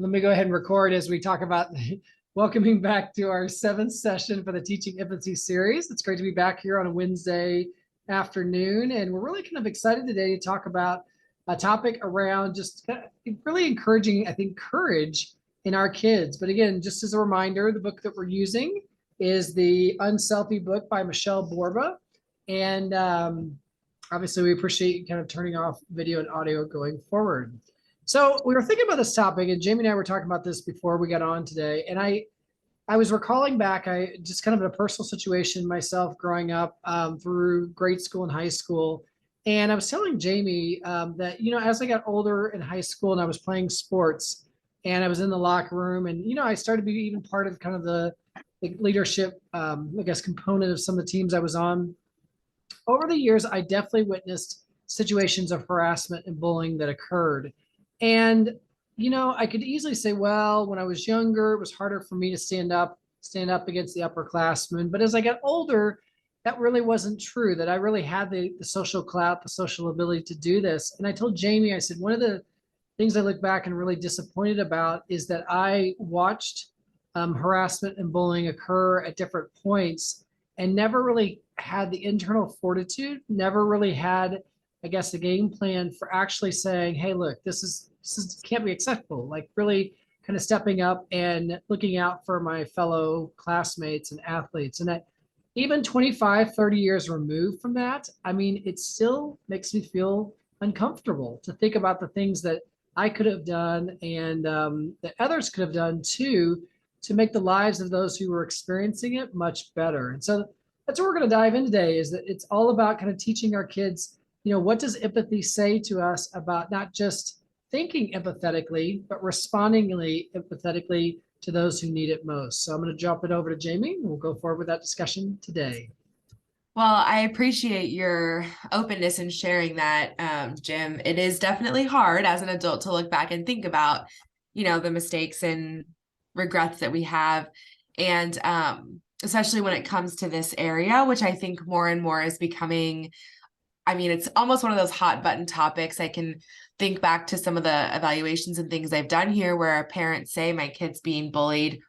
Let me go ahead and record as we talk about welcoming back to our seventh session for the Teaching Empathy series. It's great to be back here on a Wednesday afternoon, and we're really kind of excited today to talk about a topic around just really encouraging, I think, courage in our kids. But again, just as a reminder, the book that we're using is the Unselfie book by Michelle Borba. And obviously, we appreciate you kind of turning off video and audio going forward. So we were thinking about this topic, and Jamie and I were talking about this before we got on today. And I was recalling back, I just kind of in a personal situation myself growing up through grade school and high school. And I was telling Jamie that, as I got older in high school and I was playing sports and I was in the locker room and, I started to be even part of kind of the leadership, component of some of the teams I was on. Over the years, I definitely witnessed situations of harassment and bullying that occurred. And, I could easily say, well, when I was younger, it was harder for me to stand up against the upperclassmen. But as I got older, that really wasn't true, that I really had the social clout, the social ability to do this. And I told Jamie, I said, one of the things I look back and really disappointed about is that I watched harassment and bullying occur at different points and never really had the internal fortitude, never really had, I guess, a game plan for actually saying, hey, look, this can't be acceptable. Like really kind of stepping up and looking out for my fellow classmates and athletes. And even 25, 30 years removed from that, I mean, it still makes me feel uncomfortable to think about the things that I could have done and that others could have done too, to make the lives of those who were experiencing it much better. And so that's what we're going to dive in today, is that it's all about kind of teaching our kids, what does empathy say to us about not just thinking empathetically, but responding empathetically to those who need it most. So I'm going to jump it over to Jamie, and we'll go forward with that discussion today. Well, I appreciate your openness in sharing that, Jim. It is definitely hard as an adult to look back and think about, the mistakes and regrets that we have. And especially when it comes to this area, which I think more and more is becoming, it's almost one of those hot button topics. I can think back to some of the evaluations and things I've done here where parents say my kid's being bullied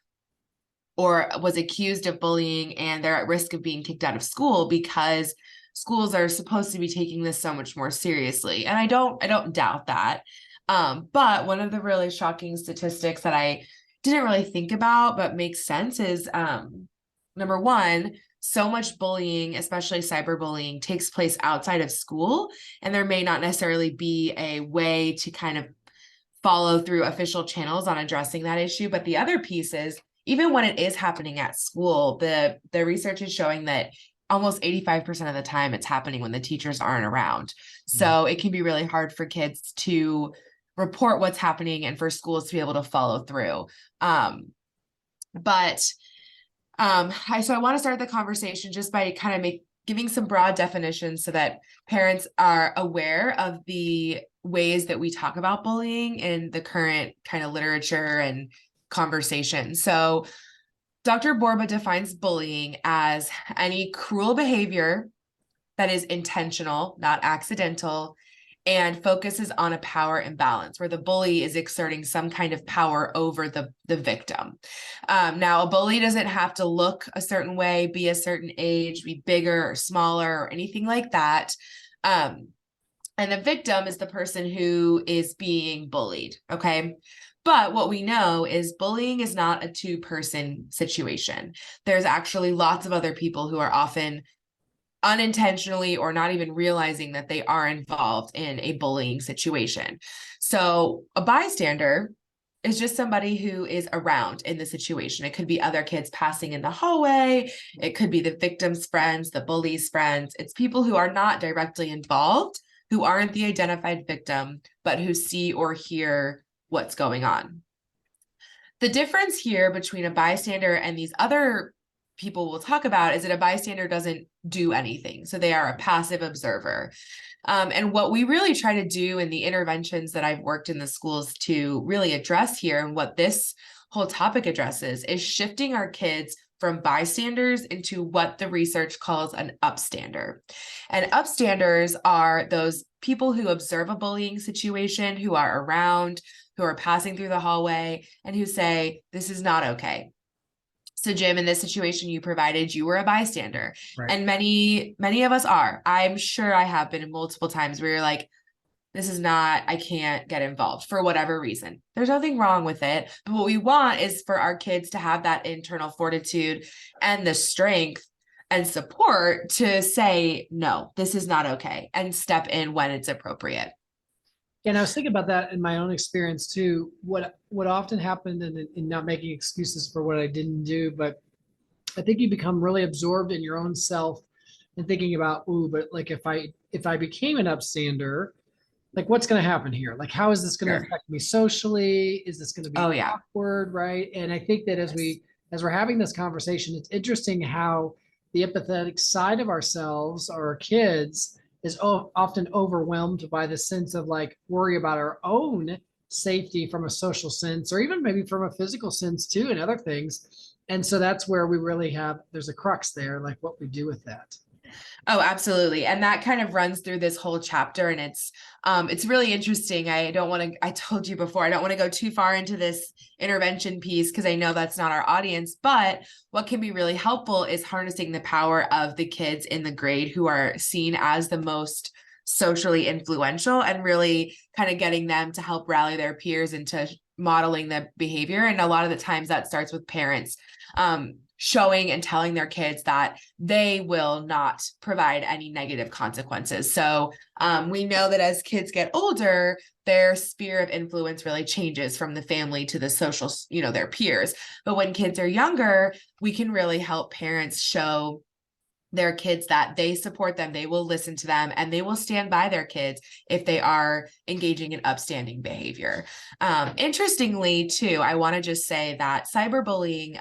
or was accused of bullying and they're at risk of being kicked out of school because schools are supposed to be taking this so much more seriously. And I don't doubt that. But one of the really shocking statistics that I didn't really think about, but makes sense is, number one, so much bullying, especially cyberbullying, takes place outside of school, and there may not necessarily be a way to kind of follow through official channels on addressing that issue. But the other piece is, even when it is happening at school, the research is showing that almost 85% of the time it's happening when the teachers aren't around. So it can be really hard for kids to report what's happening and for schools to be able to follow through. So I want to start the conversation just by kind of giving some broad definitions so that parents are aware of the ways that we talk about bullying in the current kind of literature and conversation. So Dr. Borba defines bullying as any cruel behavior that is intentional, not accidental, and focuses on a power imbalance where the bully is exerting some kind of power over the victim. Now, a bully doesn't have to look a certain way, be a certain age, be bigger or smaller or anything like that. And the victim is the person who is being bullied, okay? But what we know is bullying is not a two-person situation. There's actually lots of other people who are often unintentionally or not even realizing that they are involved in a bullying situation. So a bystander is just somebody who is around in the situation. It could be other kids passing in the hallway. It could be the victim's friends, the bully's friends. It's people who are not directly involved, who aren't the identified victim, but who see or hear what's going on. The difference here between a bystander and these other people we'll talk about is that a bystander doesn't do anything. So they are a passive observer. And what we really try to do in the interventions that I've worked in the schools to really address here, and what this whole topic addresses, is shifting our kids from bystanders into what the research calls an upstander. And upstanders are those people who observe a bullying situation, who are around, who are passing through the hallway, and who say, this is not okay. So Jim, in this situation you provided, you were a bystander. Right. And many of us are. I'm sure I have been multiple times where you're like, this is not, I can't get involved for whatever reason. There's nothing wrong with it. But what we want is for our kids to have that internal fortitude and the strength and support to say, no, this is not okay, and step in when it's appropriate. And I was thinking about that in my own experience too. What often happened, in not making excuses for what I didn't do, but I think you become really absorbed in your own self and thinking about, ooh, but like if I became an upstander, like what's going to happen here? Like how is this going to Sure. affect me socially? Is this going to be Oh yeah. awkward, right? And I think that as we're having this conversation, it's interesting how the empathetic side of ourselves or our kids is often overwhelmed by the sense of like worry about our own safety from a social sense, or even maybe from a physical sense too, and other things. And so that's where we really there's a crux there, like what we do with that. Oh, absolutely. And that kind of runs through this whole chapter, and it's really interesting. I told you before, I don't want to go too far into this intervention piece because I know that's not our audience, but what can be really helpful is harnessing the power of the kids in the grade who are seen as the most socially influential, and really kind of getting them to help rally their peers into modeling the behavior. And a lot of the times that starts with parents. Showing and telling their kids that they will not provide any negative consequences. So we know that as kids get older, their sphere of influence really changes from the family to the social, their peers. But when kids are younger, we can really help parents show their kids that they support them, they will listen to them, and they will stand by their kids if they are engaging in upstanding behavior. Interestingly, too, I want to just say that cyberbullying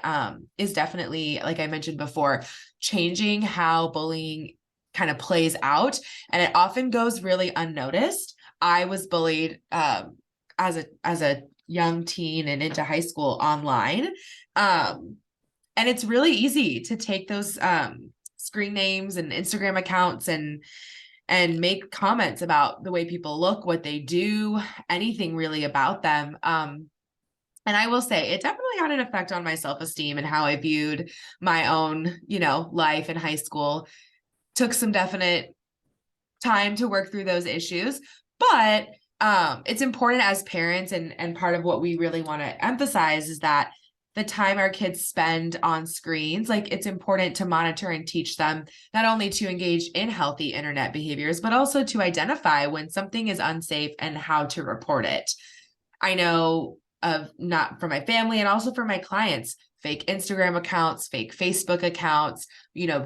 is definitely, like I mentioned before, changing how bullying kind of plays out, and it often goes really unnoticed. I was bullied as a young teen and into high school online, and it's really easy to take those screen names and Instagram accounts and make comments about the way people look, what they do, anything really about them. And I will say it definitely had an effect on my self-esteem and how I viewed my own, life in high school. Took some definite time to work through those issues, but it's important as parents, and part of what we really want to emphasize is that the time our kids spend on screens, like it's important to monitor and teach them not only to engage in healthy internet behaviors, but also to identify when something is unsafe and how to report it. I know of, not for my family and also for my clients, fake Instagram accounts, fake Facebook accounts,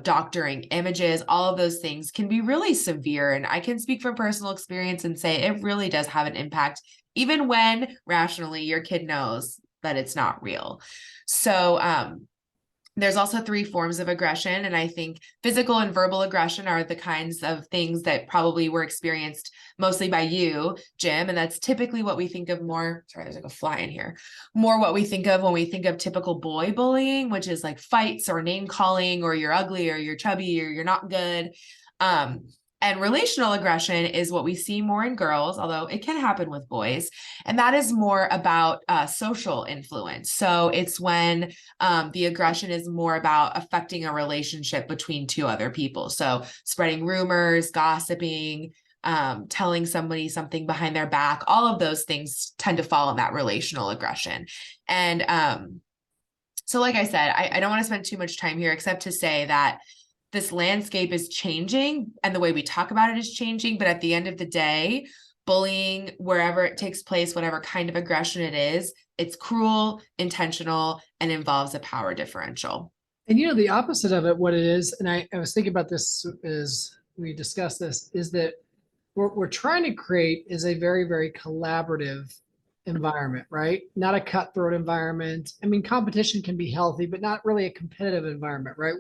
doctoring images, all of those things can be really severe. And I can speak from personal experience and say it really does have an impact, even when rationally your kid knows that it's not real. So there's also 3 forms of aggression. And I think physical and verbal aggression are the kinds of things that probably were experienced mostly by you, Jim. And that's typically what we think of more. Sorry, there's like a fly in here. More what we think of when we think of typical boy bullying, which is like fights or name calling, or you're ugly or you're chubby or you're not good. And relational aggression is what we see more in girls, although it can happen with boys. And that is more about social influence. So it's when the aggression is more about affecting a relationship between 2 other people. So spreading rumors, gossiping, telling somebody something behind their back, all of those things tend to fall in that relational aggression. And so like I said, I don't want to spend too much time here except to say that this landscape is changing and the way we talk about it is changing. But at the end of the day, bullying, wherever it takes place, whatever kind of aggression it is, it's cruel, intentional, and involves a power differential. And the opposite of it, what it is, and I was thinking about this as we discussed this, is that what we're trying to create is a very, very collaborative environment, right? Not a cutthroat environment. I mean, competition can be healthy, but not really a competitive environment, right?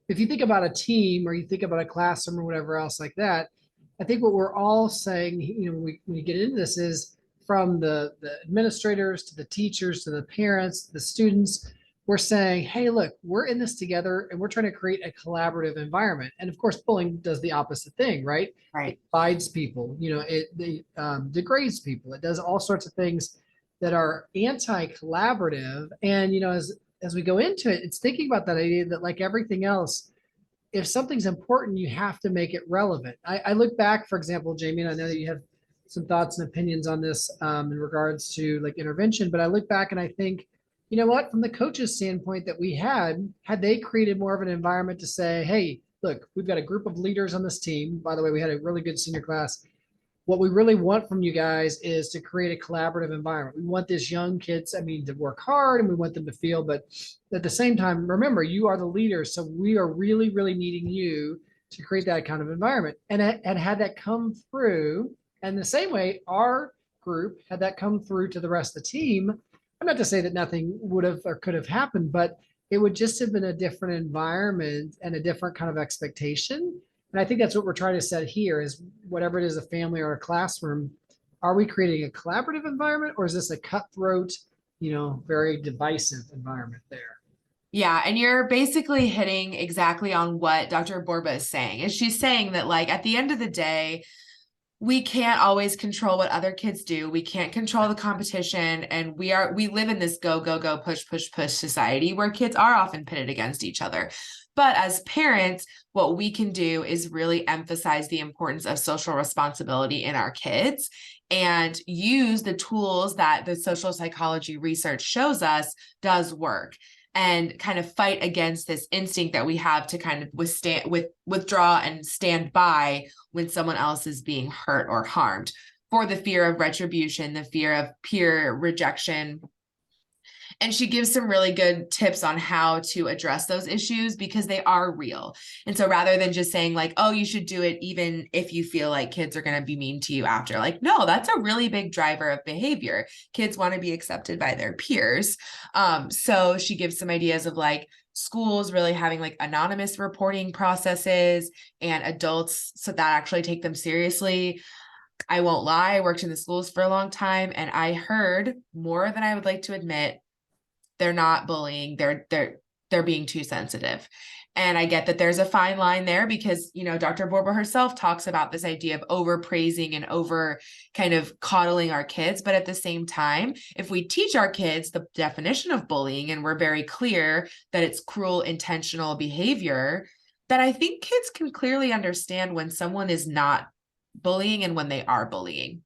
If you think about a team or you think about a classroom or whatever else like that, I think what we're all saying, when we get into this is from the administrators to the teachers to the parents, to the students, we're saying, hey, look, we're in this together and we're trying to create a collaborative environment. And of course, bullying does the opposite thing, right? It Right. divides people, degrades people. It does all sorts of things that are anti-collaborative. And, as we go into it, it's thinking about that idea that like everything else, if something's important, you have to make it relevant. I look back, for example, Jamie, and I know that you have some thoughts and opinions on this in regards to like intervention, but I look back and I think, you know what, from the coach's standpoint that we had they created more of an environment to say, hey, look, we've got a group of leaders on this team. By the way, we had a really good senior class. What we really want from you guys is to create a collaborative environment. We want this young kids, to work hard and we want them to feel, but at the same time, remember, you are the leaders. So we are really, really needing you to create that kind of environment. And had that come through, and the same way our group had that come through to the rest of the team. I'm not to say that nothing would have or could have happened, but it would just have been a different environment and a different kind of expectation. And I think that's what we're trying to set here is whatever it is, a family or a classroom, are we creating a collaborative environment or is this a cutthroat, very divisive environment there? Yeah, and you're basically hitting exactly on what Dr. Borba is saying. And she's saying that like at the end of the day, we can't always control what other kids do. We can't control the competition. And we live in this go, go, go, push, push, push society where kids are often pitted against each other. But as parents, what we can do is really emphasize the importance of social responsibility in our kids and use the tools that the social psychology research shows us does work, and kind of fight against this instinct that we have to kind of withdraw and stand by when someone else is being hurt or harmed, for the fear of retribution, the fear of peer rejection. And she gives some really good tips on how to address those issues because they are real. And so rather than just saying like, oh, you should do it even if you feel like kids are going to be mean to you after, like, no, that's a really big driver of behavior. Kids want to be accepted by their peers. So she gives some ideas of like schools really having like anonymous reporting processes and adults so that actually take them seriously. I won't lie, I worked in the schools for a long time and I heard more than I would like to admit. They're not bullying, they're being too sensitive. And I get that there's a fine line there because, Dr. Borba herself talks about this idea of overpraising and over kind of coddling our kids. But at the same time, if we teach our kids the definition of bullying and we're very clear that it's cruel, intentional behavior, that I think kids can clearly understand when someone is not bullying and when they are bullying.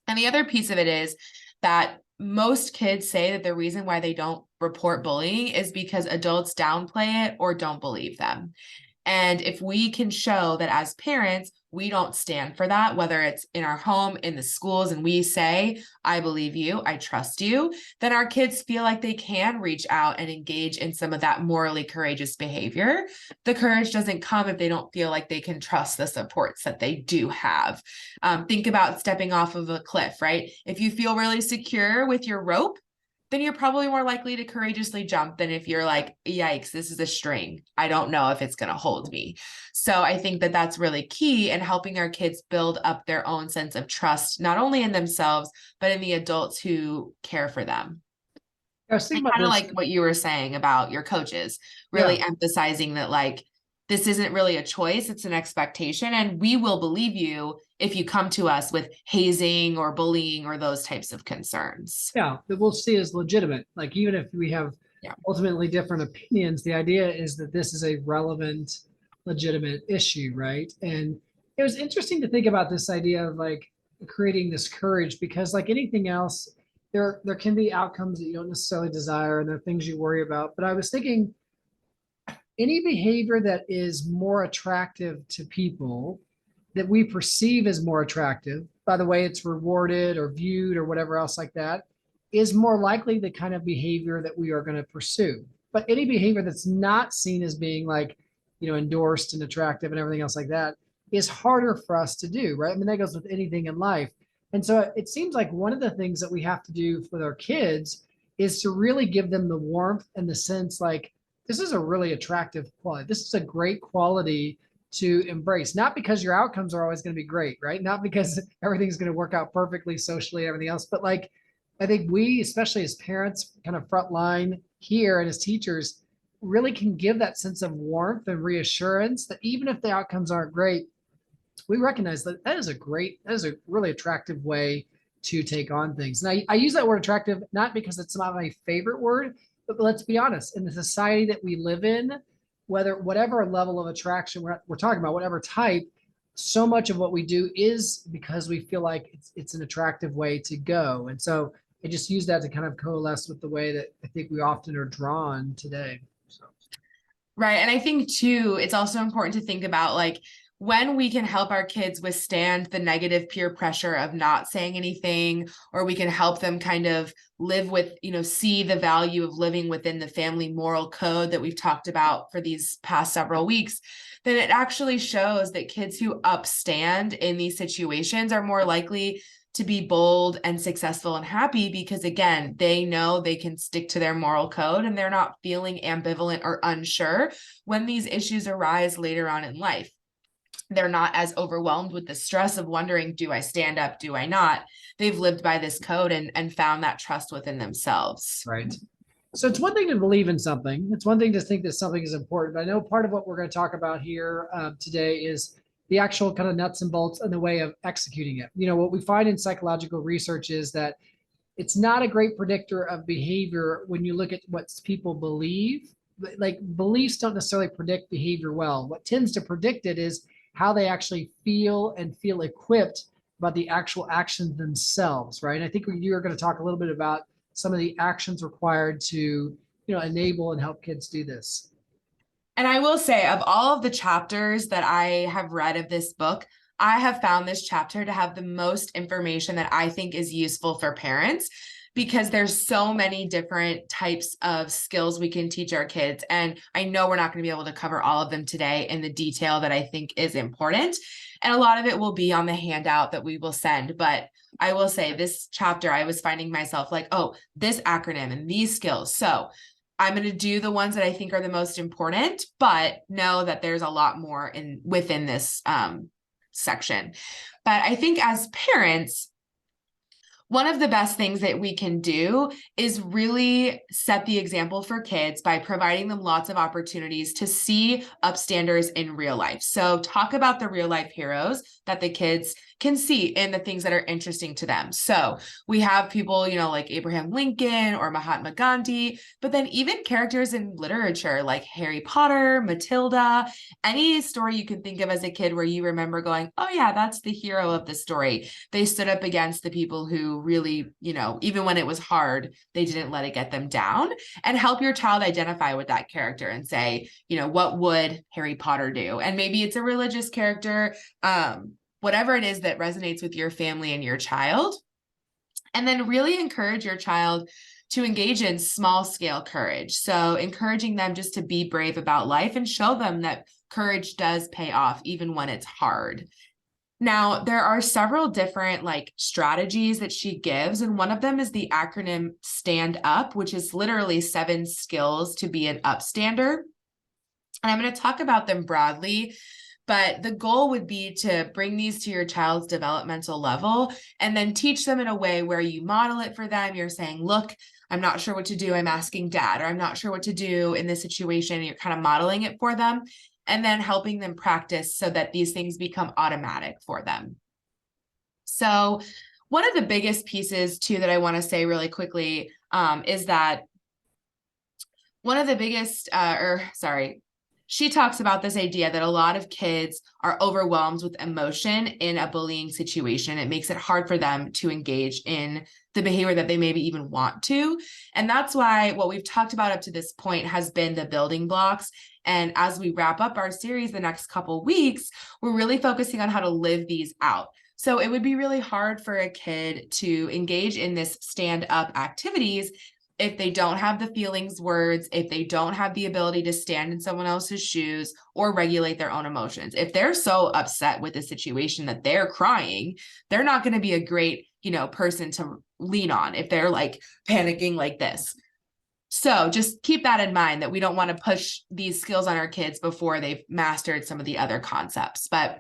And the other piece of it is that most kids say that the reason why they don't report bullying is because adults downplay it or don't believe them. And if we can show that as parents, we don't stand for that, whether it's in our home, in the schools, and we say, I believe you, I trust you, then our kids feel like they can reach out and engage in some of that morally courageous behavior. The courage doesn't come if they don't feel like they can trust the supports that they do have. Think about stepping off of a cliff, right? If you feel really secure with your rope, then you're probably more likely to courageously jump than if you're like, yikes, this is a string. I don't know if it's going to hold me. So I think that that's really key in helping our kids build up their own sense of trust, not only in themselves, but in the adults who care for them. I was thinking about Kind of this. like what you were saying about your coaches, really emphasizing that like, this isn't really a choice, it's an expectation. And we will believe you if you come to us with hazing or bullying or those types of concerns. Yeah, that we'll see as legitimate. Like even if we have ultimately different opinions, the idea is that this is a relevant, legitimate issue, right? And it was interesting to think about this idea of like creating this courage because like anything else, there can be outcomes that you don't necessarily desire and there are things you worry about. But I was thinking any behavior that is more attractive to people that we perceive as more attractive, by the way it's rewarded or viewed or whatever else like that, is more likely the kind of behavior that we are going to pursue. But any behavior that's not seen as being like, endorsed and attractive and everything else like that is harder for us to do, right? I mean, that goes with anything in life. And so it seems like one of the things that we have to do with our kids is to really give them the warmth and the sense like, this is a really attractive quality. This is a great quality to embrace, not because your outcomes are always going to be great, right? Not because everything's going to work out perfectly socially and everything else, but like I think we, especially as parents, kind of frontline here and as teachers, really can give that sense of warmth and reassurance that even if the outcomes aren't great, we recognize that that is a really attractive way to take on things. And I use that word attractive not because it's not my favorite word, but let's be honest, in the society that we live in, whatever level of attraction we're talking about, whatever type, so much of what we do is because we feel like it's an attractive way to go. And so I just use that to kind of coalesce with the way that I think we often are drawn today. So. Right. And I think too, it's also important to think about like when we can help our kids withstand the negative peer pressure of not saying anything, or we can help them kind of live with, see the value of living within the family moral code that we've talked about for these past several weeks, then it actually shows that kids who upstand in these situations are more likely to be bold and successful and happy because, again, they know they can stick to their moral code and they're not feeling ambivalent or unsure when these issues arise later on in life. They're not as overwhelmed with the stress of wondering, do I stand up? Do I not? They've lived by this code and found that trust within themselves. Right. So it's one thing to believe in something. It's one thing to think that something is important. But I know part of what we're going to talk about here today is the actual kind of nuts and bolts and the way of executing it. What we find in psychological research is that it's not a great predictor of behavior when you look at what people believe. Like beliefs don't necessarily predict behavior well. What tends to predict it is how they actually feel and feel equipped about the actual actions themselves, right? And I think you're going to talk a little bit about some of the actions required to, enable and help kids do this. And I will say, of all of the chapters that I have read of this book, I have found this chapter to have the most information that I think is useful for parents because there's so many different types of skills we can teach our kids. And I know we're not going to be able to cover all of them today in the detail that I think is important. And a lot of it will be on the handout that we will send. But I will say this chapter, I was finding myself like, oh, this acronym and these skills. So I'm going to do the ones that I think are the most important, but know that there's a lot more within this section. But I think as parents, one of the best things that we can do is really set the example for kids by providing them lots of opportunities to see upstanders in real life. So talk about the real life heroes that the kids can see in the things that are interesting to them. So we have people, like Abraham Lincoln or Mahatma Gandhi, but then even characters in literature like Harry Potter, Matilda, any story you can think of as a kid where you remember going, oh yeah, that's the hero of the story. They stood up against the people who really, even when it was hard, they didn't let it get them down, and help your child identify with that character and say, what would Harry Potter do? And maybe it's a religious character, whatever it is that resonates with your family and your child. And then really encourage your child to engage in small scale courage. So encouraging them just to be brave about life and show them that courage does pay off even when it's hard. Now, there are several different strategies that she gives, and one of them is the acronym STAND UP, which is literally 7 skills to be an upstander. And I'm going to talk about them broadly, but the goal would be to bring these to your child's developmental level and then teach them in a way where you model it for them. You're saying, look, I'm not sure what to do. I'm asking dad, or I'm not sure what to do in this situation. You're kind of modeling it for them and then helping them practice so that these things become automatic for them. So one of the biggest pieces too that I want to say really quickly is that one of the biggest, she talks about this idea that a lot of kids are overwhelmed with emotion in a bullying situation. It makes it hard for them to engage in the behavior that they maybe even want to. And that's why what we've talked about up to this point has been the building blocks. And as we wrap up our series the next couple weeks, we're really focusing on how to live these out. So it would be really hard for a kid to engage in this stand-up activities if they don't have the feelings words, if they don't have the ability to stand in someone else's shoes or regulate their own emotions. If they're so upset with the situation that they're crying, they're not going to be a great, person to lean on if they're panicking like this. So just keep that in mind, that we don't want to push these skills on our kids before they've mastered some of the other concepts. But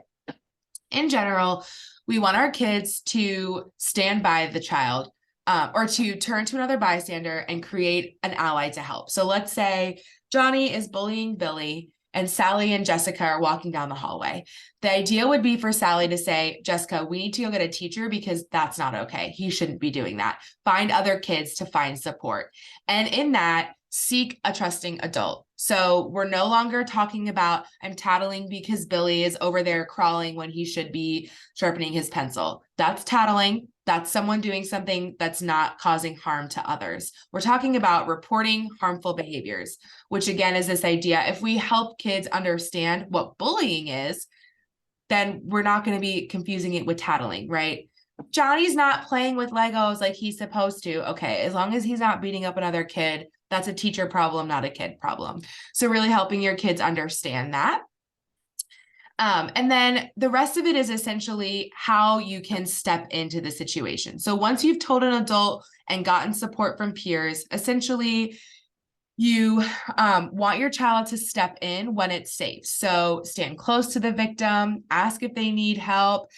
in general, we want our kids to stand by the child, or to turn to another bystander and create an ally to help. So let's say Johnny is bullying Billy and Sally and Jessica are walking down the hallway. The idea would be for Sally to say, Jessica, we need to go get a teacher because that's not okay. He shouldn't be doing that. Find other kids to find support. And in that, seek a trusting adult. So we're no longer talking about I'm tattling because Billy is over there crawling when he should be sharpening his pencil. That's tattling. That's someone doing something that's not causing harm to others. We're talking about reporting harmful behaviors, which again is this idea. If we help kids understand what bullying is, then we're not going to be confusing it with tattling, right? Johnny's not playing with Legos like he's supposed to. Okay, as long as he's not beating up another kid, that's a teacher problem, not a kid problem. So really helping your kids understand that. And then the rest of it is essentially how you can step into the situation. So once you've told an adult and gotten support from peers, essentially you want your child to step in when it's safe. So stand close to the victim, ask if they need help,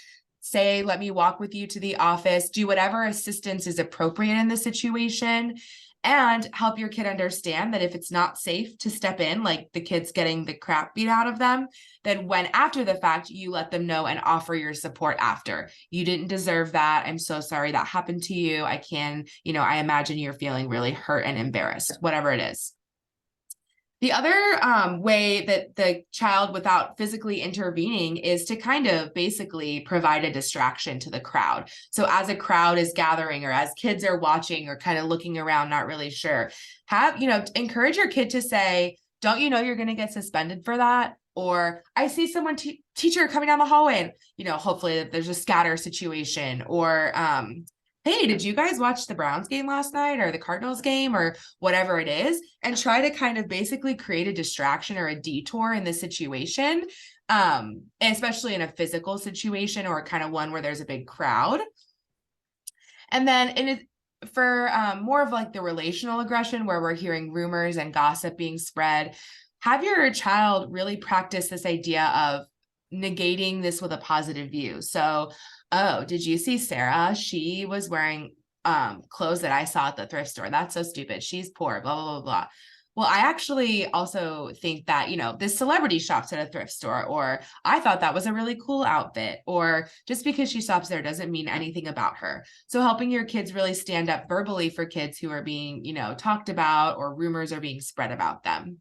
say, let me walk with you to the office, do whatever assistance is appropriate in the situation, and help your kid understand that if it's not safe to step in, like the kid's getting the crap beat out of them, then when after the fact, you let them know and offer your support after. You didn't deserve that. I'm so sorry that happened to you. I imagine you're feeling really hurt and embarrassed, whatever it is. The other way that the child without physically intervening is to kind of basically provide a distraction to the crowd. So as a crowd is gathering or as kids are watching or kind of looking around, not really sure, encourage your kid to say, don't you know you're going to get suspended for that? Or I see someone teacher coming down the hallway and, hopefully there's a scatter situation or, hey, did you guys watch the Browns game last night or the Cardinals game or whatever it is, and try to kind of basically create a distraction or a detour in the situation, especially in a physical situation or kind of one where there's a big crowd. And then for more of like the relational aggression where we're hearing rumors and gossip being spread, have your child really practice this idea of negating this with a positive view. So, oh, did you see Sarah? She was wearing clothes that I saw at the thrift store. That's so stupid. She's poor, blah, blah, blah, blah. Well, I actually also think that, this celebrity shops at a thrift store, or I thought that was a really cool outfit, or just because she shops there doesn't mean anything about her. So helping your kids really stand up verbally for kids who are being, talked about or rumors are being spread about them.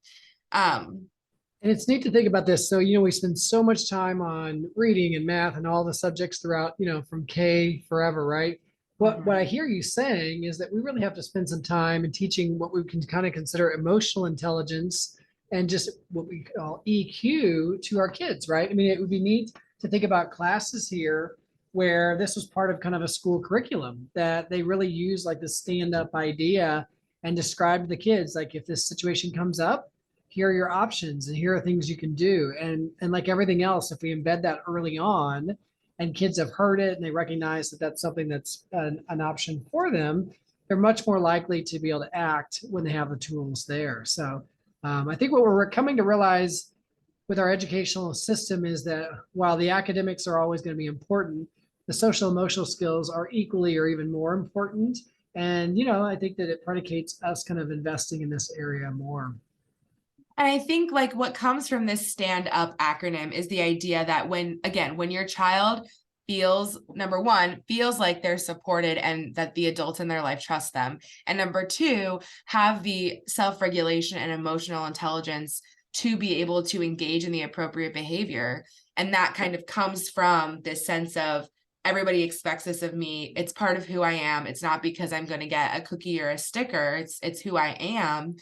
And it's neat to think about this. So, we spend so much time on reading and math and all the subjects throughout, from K forever, right? What I hear you saying is that we really have to spend some time in teaching what we can kind of consider emotional intelligence and just what we call EQ to our kids, right? I mean, it would be neat to think about classes here where this was part of kind of a school curriculum that they really use like the stand-up idea and describe to the kids, like if this situation comes up, here are your options and here are things you can do. And like everything else, if we embed that early on and kids have heard it and they recognize that that's something that's an option for them, they're much more likely to be able to act when they have the tools there. So I think what we're coming to realize with our educational system is that while the academics are always going to be important, the social emotional skills are equally or even more important. And, I think that it predicates us kind of investing in this area more. And I think like what comes from this stand up acronym is the idea that when your child feels, number one, feels like they're supported and that the adults in their life trust them. And number two, have the self-regulation and emotional intelligence to be able to engage in the appropriate behavior. And that kind of comes from this sense of everybody expects this of me. It's part of who I am. It's not because I'm going to get a cookie or a sticker. It's who I am.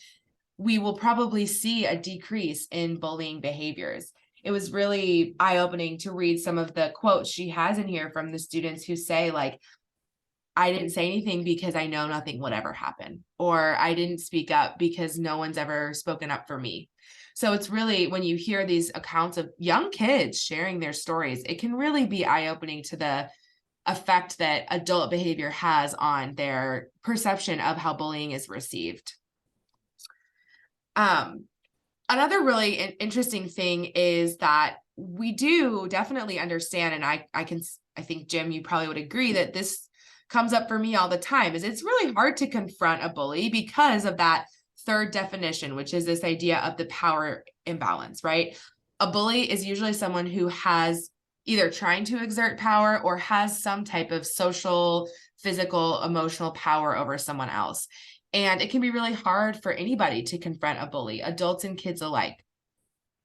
We will probably see a decrease in bullying behaviors. It was really eye-opening to read some of the quotes she has in here from the students who say like, I didn't say anything because I know nothing would ever happen, or I didn't speak up because no one's ever spoken up for me. So it's really, when you hear these accounts of young kids sharing their stories, it can really be eye-opening to the effect that adult behavior has on their perception of how bullying is received. Another really interesting thing is that we do definitely understand, and I think, Jim, you probably would agree that this comes up for me all the time, is it's really hard to confront a bully because of that third definition, which is this idea of the power imbalance, right? A bully is usually someone who has either trying to exert power or has some type of social, physical, emotional power over someone else. And it can be really hard for anybody to confront a bully, adults and kids alike.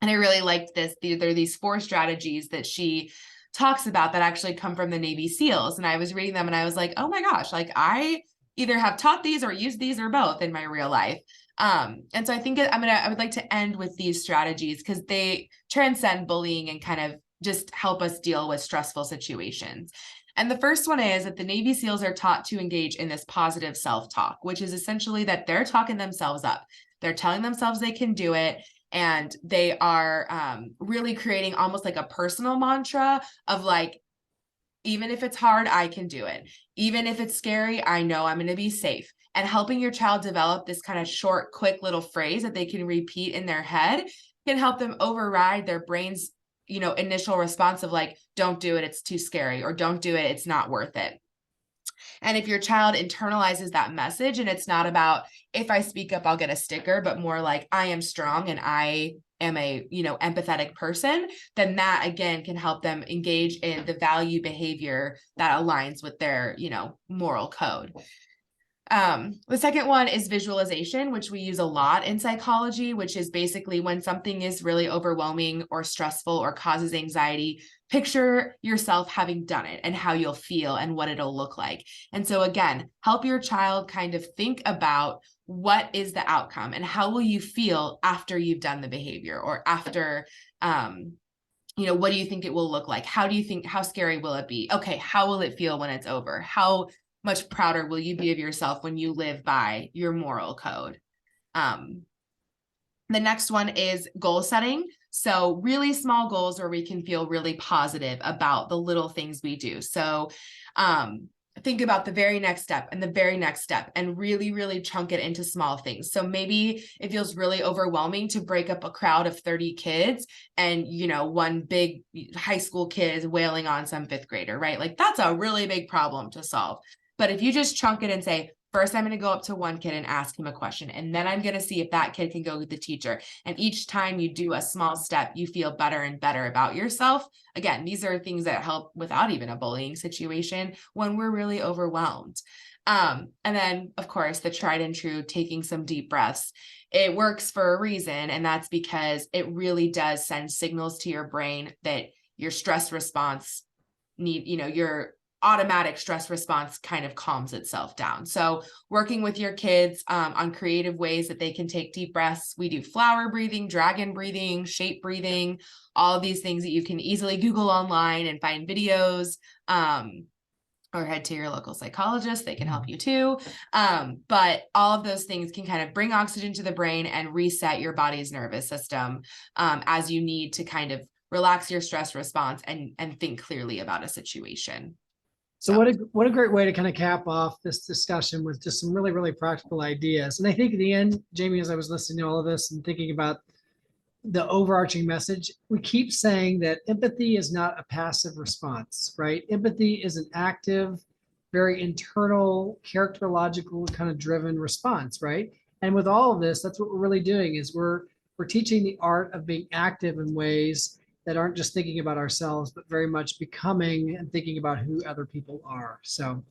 And I really liked this. There are these 4 strategies that she talks about that actually come from the Navy SEALs. And I was reading them and I was like, oh my gosh, like I either have taught these or used these or both in my real life. And so I think I would like to end with these strategies because they transcend bullying and kind of just help us deal with stressful situations. And the first one is that the Navy SEALs are taught to engage in this positive self-talk, which is essentially that they're talking themselves up. They're telling themselves they can do it. And they are really creating almost like a personal mantra of like, even if it's hard, I can do it. Even if it's scary, I know I'm going to be safe. And helping your child develop this kind of short, quick little phrase that they can repeat in their head can help them override their brain's, initial response of like, don't do it, it's too scary, or don't do it, it's not worth it. And if your child internalizes that message and it's not about, if I speak up, I'll get a sticker, but more like, I am strong and I am a, empathetic person, then that again can help them engage in the value behavior that aligns with their, moral code. The second one is visualization, which we use a lot in psychology, which is basically when something is really overwhelming or stressful or causes anxiety, picture yourself having done it and how you'll feel and what it'll look like. And so again, help your child kind of think about what is the outcome and how will you feel after you've done the behavior or after, what do you think it will look like? How scary will it be? Okay, how will it feel when it's over? How much prouder will you be of yourself when you live by your moral code? The next one is goal setting. So really small goals where we can feel really positive about the little things we do. So think about the very next step and the very next step and really, really chunk it into small things. So maybe it feels really overwhelming to break up a crowd of 30 kids and, one big high school kid is wailing on some 5th grader, right? Like that's a really big problem to solve. But if you just chunk it and say, first, I'm going to go up to one kid and ask him a question, and then I'm going to see if that kid can go with the teacher. And each time you do a small step, you feel better and better about yourself. Again, these are things that help without even a bullying situation when we're really overwhelmed. And then, of course, the tried and true, taking some deep breaths. It works for a reason, and that's because it really does send signals to your brain that your stress response your automatic stress response kind of calms itself down. So working with your kids on creative ways that they can take deep breaths. We do flower breathing, dragon breathing, shape breathing, all of these things that you can easily Google online and find videos, or head to your local psychologist. They can help you too. But all of those things can kind of bring oxygen to the brain and reset your body's nervous system as you need to kind of relax your stress response and think clearly about a situation. So what a great way to kind of cap off this discussion with just some really, really practical ideas. And I think in the end, Jamie, as I was listening to all of this and thinking about the overarching message, we keep saying that empathy is not a passive response, right? Empathy is an active, very internal, characterological kind of driven response, right? And with all of this, that's what we're really doing is we're teaching the art of being active in ways that aren't just thinking about ourselves, but very much becoming and thinking about who other people are. So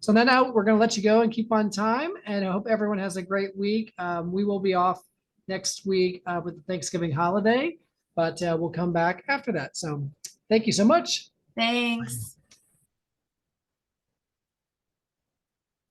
on that note, we're going to let you go and keep on time. And I hope everyone has a great week. We will be off next week with the Thanksgiving holiday, but we'll come back after that. So thank you so much. Thanks.